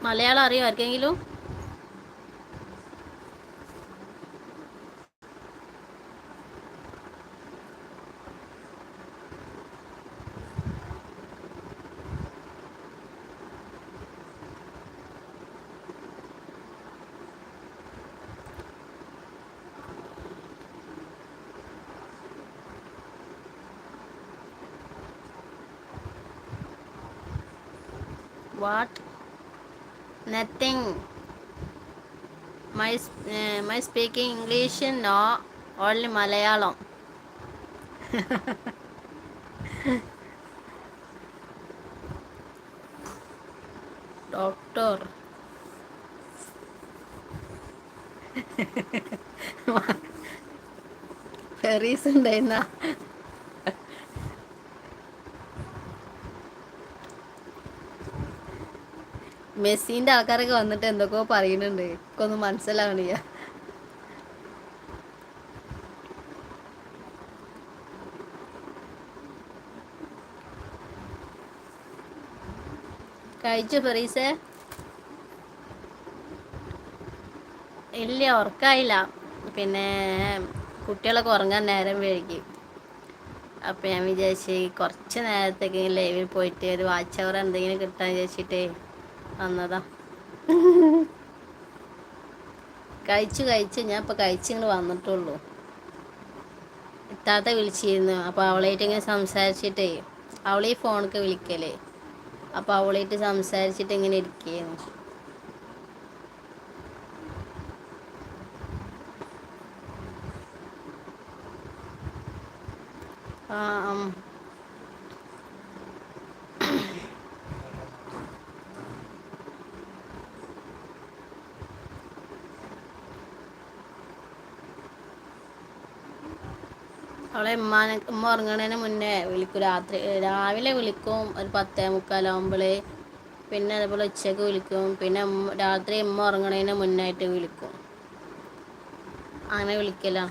മലയാളം അറിയോ ആർക്കെങ്കിലും? What? Nothing. My speaking English? No, only Malayalam. Doctor. ഫെറീസ് ഉണ്ടായിരുന്ന? മെസ്സിന്റെ ആൾക്കാരൊക്കെ വന്നിട്ട് എന്തൊക്കെയോ പറയുന്നുണ്ട്, എനിക്കൊന്നും മനസ്സിലാവണില്ല. കഴിച്ചു ഫെറീസെ? ഇല്ല, ഉറക്കായില്ല. പിന്നെ കുട്ടികളൊക്കെ ഉറങ്ങാൻ നേരം വൈകി. അപ്പം ഞാൻ വിചാരിച്ച് കുറച്ച് നേരത്തേക്ക് ലൈവിൽ പോയിട്ട് ഒരു വാച്ച് അവർ എന്തെങ്കിലും കിട്ടാൻ വിചാരിച്ചിട്ടേ വന്നതാ. കഴിച്ചു ഞാൻ ഇപ്പം കഴിച്ചിങ്ങോട് വന്നിട്ടുള്ളൂ. ഇത്താത്ത വിളിച്ചിരുന്നു, അപ്പോൾ അവളായിട്ട് ഇങ്ങനെ സംസാരിച്ചിട്ടേ, അവളീ ഫോണൊക്കെ വിളിക്കലേ, അപ്പോൾ അവളായിട്ട് സംസാരിച്ചിട്ട് ഇങ്ങനെ ഇരിക്കുകയായിരുന്നു. ആ, അവളെ ഉമ്മ ഉറങ്ങണതിന് മുന്നേ വിളിക്കും. രാവിലെ വിളിക്കും ഒരു 10:45 പിന്നെ അതേപോലെ ഉച്ചക്ക് വിളിക്കും. പിന്നെ രാത്രി ഉമ്മ ഉറങ്ങണതിന് മുന്നായിട്ട് വിളിക്കും. അങ്ങനെ വിളിക്കല.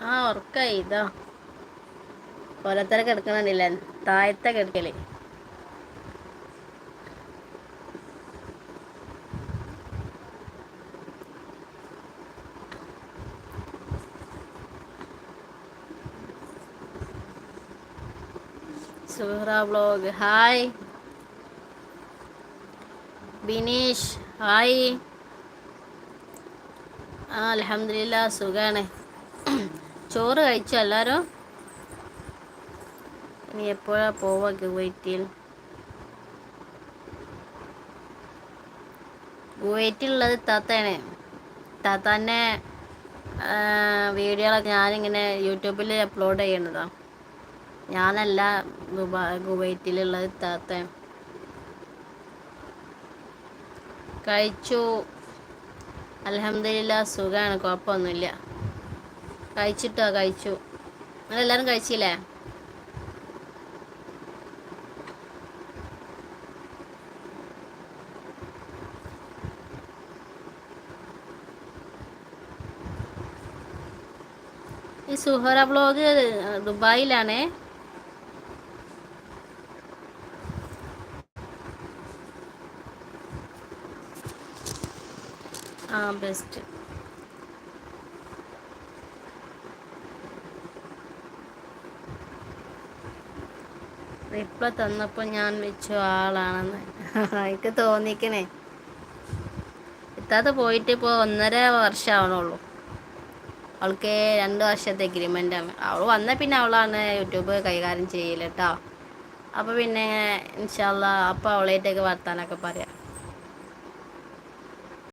ആ, ഉറക്കായി. ഇതാ ഓരോരുത്തരെ കിടക്കണില്ല, താഴത്തെ കിടക്കല്. Suhra vlog hi. Bineesh hi. ആ, അൽഹംദുലില്ലാ സുഖാണ്. ചോറ് കഴിച്ചോ എല്ലാവരും? ഇനി എപ്പോഴാ പോവാ കുവൈറ്റിൽ? കുവൈറ്റിലുള്ളത് ഇത്താത്തയാണ്. ഇത്താത്താൻ്റെ വീഡിയോകളൊക്കെ ഞാനിങ്ങനെ യൂട്യൂബിൽ അപ്ലോഡ് ചെയ്യണതാണ്. ഞാനല്ല, കുവൈറ്റിലുള്ളത് ഇത്താത്തയാണ്. കഴിച്ചു, അൽഹംദുലില്ലാ സുഖമാണ്, കുഴപ്പമൊന്നുമില്ല. കഴിച്ചു. നിങ്ങളെല്ലാവരും കഴിച്ചില്ലേ? ഈ സുഹറ വ്ലോഗ് ദുബായിലാണേ? ആ, ബെസ്റ്റ്. റിപ്ലൈ തന്നപ്പോൾ ഞാൻ വെച്ചു ആളാണെന്ന്. എനിക്ക് തോന്നിക്കണേ. ഇത്താത്ത പോയിട്ട് ഇപ്പോൾ 1.5 വർഷം അവൾക്ക് 2 വർഷത്തെ എഗ്രിമെൻ്റാണ്. അവൾ വന്നാൽ പിന്നെ അവളാണ് യൂട്യൂബ് കൈകാര്യം ചെയ്യല് കേട്ടോ. അപ്പോൾ പിന്നെ ഇൻഷാ അല്ലാ അപ്പോൾ അവളായിട്ടൊക്കെ വർത്താനൊക്കെ പറയാം.